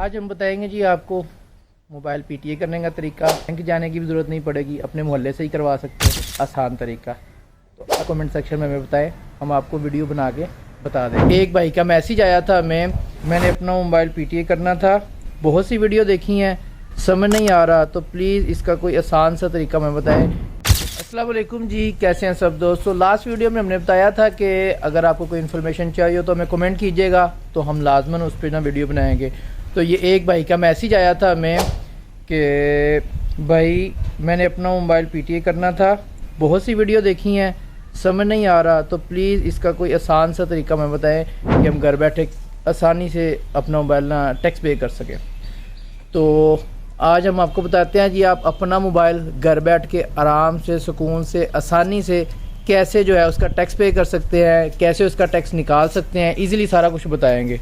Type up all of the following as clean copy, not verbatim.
आज हम बताएंगे जी आपको मोबाइल पीटीए करने का तरीका। बैंक जाने की भी ज़रूरत नहीं पड़ेगी, अपने मोहल्ले से ही करवा सकते हैं, आसान तरीका। तो कमेंट सेक्शन में हमें बताएं, हम आपको वीडियो बना के बता दें। एक भाई का मैसेज आया था, मैंने अपना मोबाइल पीटीए करना था, बहुत सी वीडियो देखी हैं, समझ नहीं आ रहा, तो प्लीज़ इसका कोई आसान सा तरीका हमें बताएं। अस्सलाम वालेकुम जी, कैसे हैं सब दोस्तों। लास्ट वीडियो में हमने बताया था कि अगर आपको कोई इन्फॉर्मेशन चाहिए हो तो हमें कमेंट कीजिएगा, तो हम लाजमन उस पर ना वीडियो बनाएंगे। तो ये एक भाई का मैसेज आया था कि भाई मैंने अपना मोबाइल पीटीए करना था, बहुत सी वीडियो देखी हैं, समझ नहीं आ रहा, तो प्लीज़ इसका कोई आसान सा तरीका हमें बताएं कि हम घर बैठे आसानी से अपना मोबाइल ना टैक्स पे कर सकें। तो आज हम आपको बताते हैं जी, आप अपना मोबाइल घर बैठ के आराम से, सुकून से, आसानी से कैसे जो है उसका टैक्स पे कर सकते हैं, कैसे उसका टैक्स निकाल सकते हैं, इजीली सारा कुछ बताएंगे।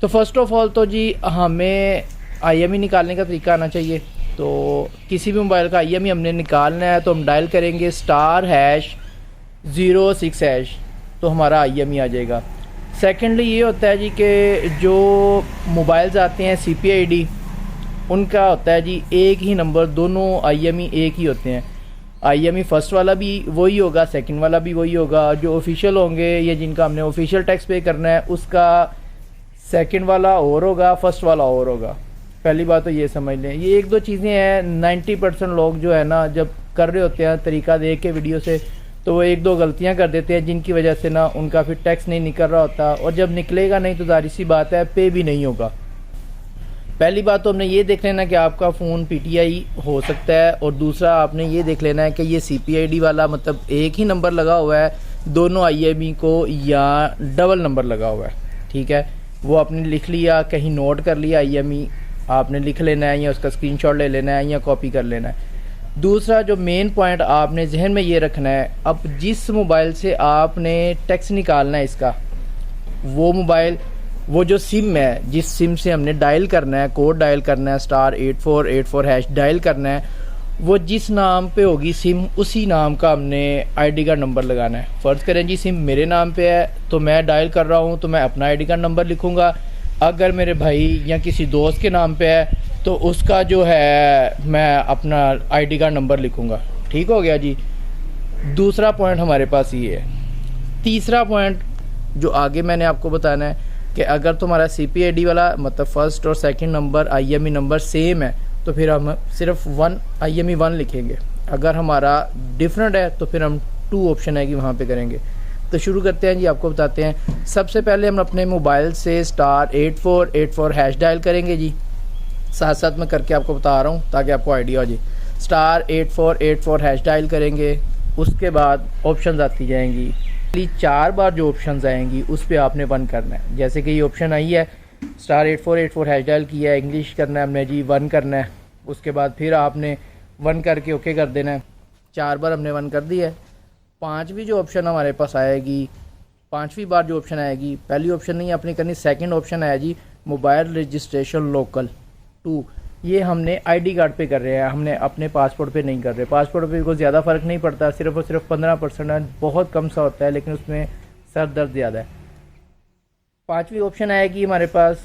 तो फर्स्ट ऑफ ऑल तो जी हमें आईएमई निकालने का तरीका आना चाहिए। तो किसी भी मोबाइल का आईएमई हमने निकालना है तो हम डायल करेंगे *#06#, तो हमारा आईएमई आ जाएगा। सेकेंडली ये होता है जी कि जो मोबाइल्स आते हैं CPID, उनका होता है जी एक ही नंबर, दोनों आईएमई एक ही होते हैं। आईएमई फर्स्ट वाला भी वही होगा, सेकंड वाला भी वही होगा। जो ऑफिशियल होंगे या जिनका हमने ऑफिशियल टैक्स पे करना है, उसका सेकंड वाला और होगा, फर्स्ट वाला और होगा। पहली बात तो ये समझ लें। ये एक दो चीज़ें हैं, 90% लोग जो है ना, जब कर रहे होते हैं तरीका देख के वीडियो से, तो वो एक दो गलतियां कर देते हैं, जिनकी वजह से ना उनका फिर टैक्स नहीं निकल रहा होता, और जब निकलेगा नहीं तो जाहिर सी बात है पे भी नहीं होगा। पहली बात तो हमने ये देख लेना कि आपका फ़ोन PTI हो सकता है, और दूसरा आपने ये देख लेना है कि ये CPID वाला मतलब एक ही नंबर लगा हुआ है दोनों आईएमई को, या डबल नंबर लगा हुआ है। ठीक है, वो आपने लिख लिया, कहीं नोट कर लिया आईएमई, आपने लिख लेना है, या उसका स्क्रीनशॉट ले लेना है, या कॉपी कर लेना है। दूसरा जो मेन पॉइंट आपने जहन में ये रखना है, अब जिस मोबाइल से आपने टैक्स निकालना है इसका, वो मोबाइल, वो जो सिम है, जिस सिम से हमने डायल करना है, कोड डायल करना है, *8484# डायल करना है, वो जिस नाम पे होगी सिम, उसी नाम का हमने ID कार्ड नंबर लगाना है। फ़र्ज़ करें जी सिम मेरे नाम पे है, तो मैं डायल कर रहा हूँ, तो मैं अपना ID कार्ड नंबर लिखूँगा। अगर मेरे भाई या किसी दोस्त के नाम पे है तो उसका जो है मैं अपना ID कार्ड नंबर लिखूँगा। ठीक हो गया जी। दूसरा पॉइंट हमारे पास ये है। तीसरा पॉइंट जो आगे मैंने आपको बताना है कि अगर तुम्हारा CPID वाला मतलब फर्स्ट और second number IMEI number same है, तो फिर हम सिर्फ IMEI 1 लिखेंगे। अगर हमारा डिफरेंट है तो फिर हम 2 ऑप्शन है कि वहाँ पे करेंगे। तो शुरू करते हैं जी, आपको बताते हैं। सबसे पहले हम अपने मोबाइल से *8484# डायल करेंगे जी, साथ साथ में करके आपको बता रहा हूँ ताकि आपको आइडिया हो जाए। *8484# डायल करेंगे, उसके बाद ऑप्शन आती जाएंगी। 4 बार जो ऑप्शन आएंगी उस पर आपने 1 करना है। जैसे कि ये ऑप्शन आई है, *8484# डायल किया है, इंग्लिश करना है हमने जी, 1 करना है। उसके बाद फिर आपने 1 करके ओके कर देना है। 4 बार हमने 1 कर दिया है। 5वीं जो ऑप्शन हमारे पास आएगी, 5वीं बार जो ऑप्शन आएगी, पहली ऑप्शन नहीं अपनी करनी, सेकंड ऑप्शन आया जी मोबाइल रजिस्ट्रेशन लोकल 2। ये हमने ID कार्ड पे कर रहे हैं, हमने अपने पासपोर्ट पे नहीं कर रहे। पासपोर्ट पे कोई ज़्यादा फ़र्क नहीं पड़ता, सिर्फ और सिर्फ 15% है, बहुत कम सा होता है, लेकिन उसमें सर दर्द ज़्यादा है। 5वीं ऑप्शन आएगी हमारे पास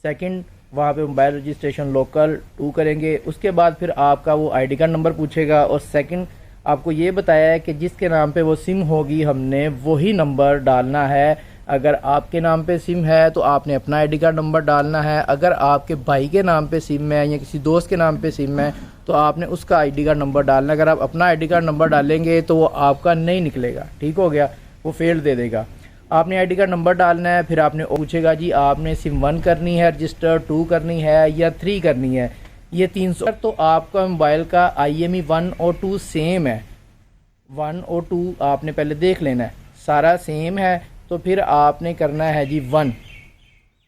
सेकंड, वहाँ पे मोबाइल रजिस्ट्रेशन लोकल 2 करेंगे। उसके बाद फिर आपका वो ID कार्ड नंबर पूछेगा, और सेकंड आपको ये बताया है कि जिसके नाम पे वो सिम होगी हमने वही नंबर डालना है। अगर आपके नाम पे सिम है तो आपने अपना ID कार्ड नंबर डालना है। अगर आपके भाई के नाम पे सिम है या किसी दोस्त के नाम पे सिम है तो आपने उसका ID कार्ड नंबर डालना है। अगर आप अपना ID कार्ड नंबर डालेंगे तो वो आपका नहीं निकलेगा। ठीक हो गया, वो फेल दे देगा। आपने ID कार्ड नंबर डालना है, फिर आपने पूछेगा जी आपने सिम 1 करनी है रजिस्टर, 2 करनी है या 3 करनी है, ये 300। तो आपका मोबाइल का IMEI 1 और 2 सेम है। 1 और 2 आपने पहले देख लेना है, सारा सेम है, तो फिर आपने करना है जी 1।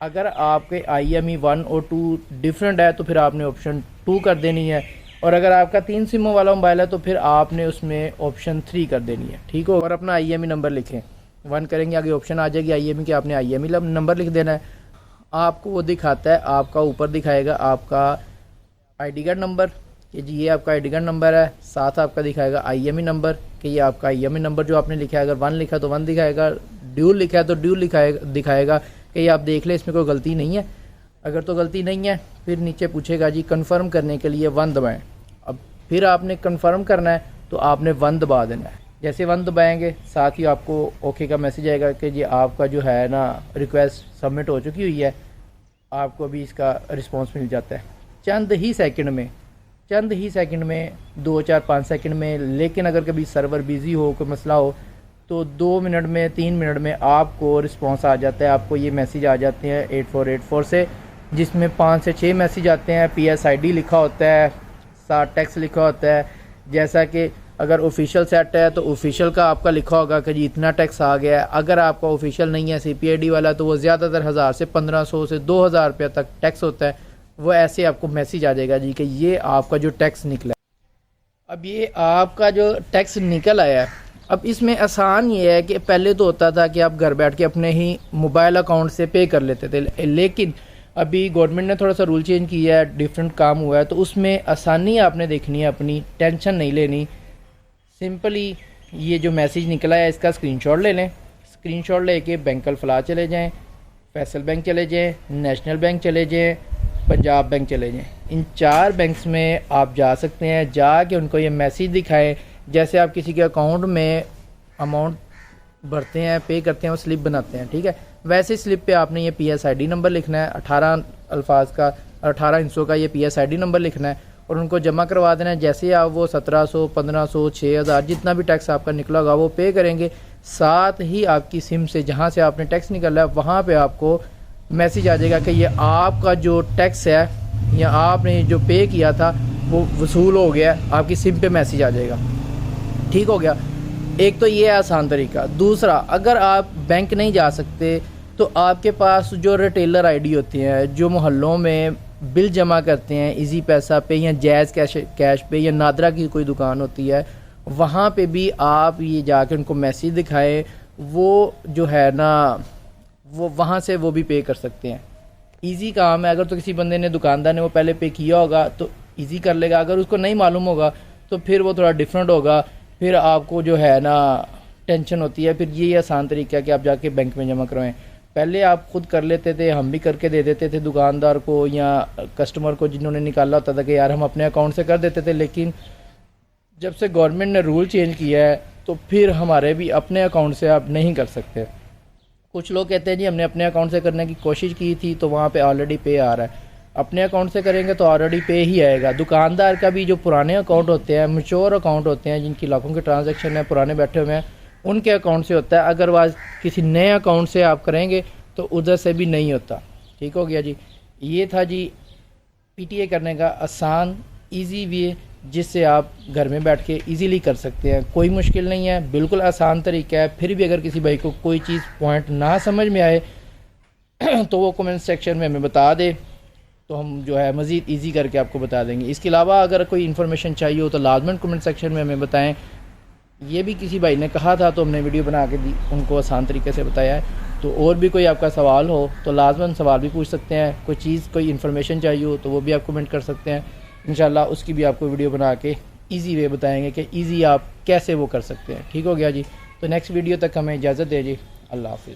अगर आपके IMEI 1 और 2 डिफरेंट है तो फिर आपने ऑप्शन 2 कर देनी है, और अगर आपका 3 सिमों वाला मोबाइल है तो फिर आपने उसमें ऑप्शन 3 कर देनी है। ठीक हो, और अपना IMEI नंबर लिखें। 1 करेंगे, आगे ऑप्शन आ जाएगी IMEI की, आपने IMEI नंबर लिख देना है। आपको वो दिखाता है, आपका ऊपर दिखाएगा आपका ID कार्ड नंबर कि जी ये आपका ID कार्ड नंबर है, साथ आपका दिखाएगा IMEI नंबर कि ये आपका IMEI नंबर जो आपने लिखा है। अगर 1 लिखा तो 1 दिखाएगा, ड्यूल लिखा है तो ड्यूल दिखाएगा कि ये आप देख लें इसमें कोई गलती नहीं है। अगर तो गलती नहीं है फिर नीचे पूछेगा जी कन्फर्म करने के लिए 1 दबाएं। अब फिर आपने कन्फर्म करना है तो आपने 1 दबा देना है। जैसे 1 दबाएंगे साथ ही आपको ओके का मैसेज आएगा कि जी आपका जो है ना रिक्वेस्ट सबमिट हो चुकी हुई है, आपको अभी इसका रिस्पांस मिल जाता है चंद ही सेकंड में 2 4 5 सेकंड में। लेकिन अगर कभी सर्वर बिज़ी हो, कोई मसला हो, तो 2 मिनट में 3 मिनट में आपको रिस्पांस आ जाता है। आपको ये मैसेज आ जाते हैं 8484 से, जिसमें 5 से 6 मैसेज आते हैं। PSID लिखा होता है, साथ टेक्स्ट लिखा होता है। जैसा कि अगर ऑफिशियल सेट है तो ऑफिशियल का आपका लिखा होगा कि जी इतना टैक्स आ गया है। अगर आपका ऑफिशियल नहीं है CPID वाला तो वो ज़्यादातर 1000 से 1500 से 2000 रुपये तक टैक्स होता है। वो ऐसे आपको मैसेज आ जाएगा जी कि ये आपका जो टैक्स निकला है। अब ये आपका जो टैक्स निकल आया है, अब इसमें आसान ये है कि पहले तो होता था कि आप घर बैठ के अपने ही मोबाइल अकाउंट से पे कर लेते थे, लेकिन अभी गवर्नमेंट ने थोड़ा सा रूल चेंज किया है, डिफरेंट काम हुआ है, तो उसमें आसानी आपने देखनी है, अपनी टेंशन नहीं लेनी। सिंपली ये जो मैसेज निकला है इसका स्क्रीनशॉट ले लें। स्क्रीनशॉट लेके बैंक अल-फलाह चले जाएं, फैसल बैंक चले जाएं, नेशनल बैंक चले जाएं, पंजाब बैंक चले जाएं। इन 4 बैंक्स में आप जा सकते हैं। जाके उनको ये मैसेज दिखाएं। जैसे आप किसी के अकाउंट में अमाउंट भरते हैं, पे करते हैं, वो स्लिप बनाते हैं, ठीक है, वैसे स्लिप पे आपने ये PSID नंबर लिखना है। 18 अल्फाज का 18 हिस्सों का ये PSID नंबर लिखना है और उनको जमा करवा देना है। जैसे आप वो 1700 1500 6000 जितना भी टैक्स आपका निकला होगा वो पे करेंगे। साथ ही आपकी सिम से जहाँ से आपने टैक्स निकाला है वहाँ पे आपको मैसेज आ जाएगा कि ये आपका जो टैक्स है या आपने जो पे किया था वो वसूल हो गया। आपकी सिम पे मैसेज आ जाएगा। ठीक हो गया। एक तो ये है आसान तरीका। दूसरा, अगर आप बैंक नहीं जा सकते तो आपके पास जो रिटेलर ID होती हैं, जो मोहल्लों में बिल जमा करते हैं इजी पैसा पे या जैज़ कैश पे या नादरा की कोई दुकान होती है, वहाँ पे भी आप ये जाके उनको मैसेज दिखाएं। वो जो है ना वो वहाँ से वो भी पे कर सकते हैं। इजी काम है। अगर तो किसी बंदे ने, दुकानदार ने वो पहले पे किया होगा तो इजी कर लेगा। अगर उसको नहीं मालूम होगा तो फिर वो थोड़ा डिफरेंट होगा। फिर आपको जो है ना टेंशन होती है। फिर ये आसान तरीका है कि आप जाके बैंक में जमा करवाएं। पहले आप खुद कर लेते थे, हम भी करके दे देते थे दुकानदार को या कस्टमर को जिन्होंने निकाला होता था कि यार हम अपने अकाउंट से कर देते थे। लेकिन जब से गवर्नमेंट ने रूल चेंज किया है तो फिर हमारे भी अपने अकाउंट से आप नहीं कर सकते। कुछ लोग कहते हैं जी हमने अपने अकाउंट से करने की कोशिश की थी तो वहाँ पे ऑलरेडी पे आ रहा है। अपने अकाउंट से करेंगे तो ऑलरेडी पे ही आएगा। दुकानदार का भी जो पुराने अकाउंट होते हैं, मैच्योर अकाउंट होते हैं, जिनकी लाखों के ट्रांजैक्शन है, पुराने बैठे हुए हैं, उनके अकाउंट से होता है। अगरवाइज किसी नए अकाउंट से आप करेंगे तो उधर से भी नहीं होता। ठीक हो गया जी। ये था जी PTA करने का आसान ईजी वे, जिससे आप घर में बैठ के इजीली कर सकते हैं। कोई मुश्किल नहीं है, बिल्कुल आसान तरीका है। फिर भी अगर किसी भाई को कोई चीज़ पॉइंट ना समझ में आए तो वो कमेंट सेक्शन में हमें बता दे, तो हम जो है मज़ीद ईजी करके आपको बता देंगे। इसके अलावा अगर कोई इन्फॉर्मेशन चाहिए हो तो लाजमन कमेंट सेक्शन में हमें बताएं। ये भी किसी भाई ने कहा था तो हमने वीडियो बना के दी, उनको आसान तरीके से बताया है। तो और भी कोई आपका सवाल हो तो लाजमन सवाल भी पूछ सकते हैं। कोई चीज़, कोई इन्फॉर्मेशन चाहिए हो तो वो भी आप कमेंट कर सकते हैं। इंशाल्लाह उसकी भी आपको वीडियो बना के ईजी वे बताएंगे कि ईजी आप कैसे वो कर सकते हैं। ठीक हो गया जी। तो नेक्स्ट वीडियो तक हमें इजाज़त दे जी। अल्लाह हाफ़िज़।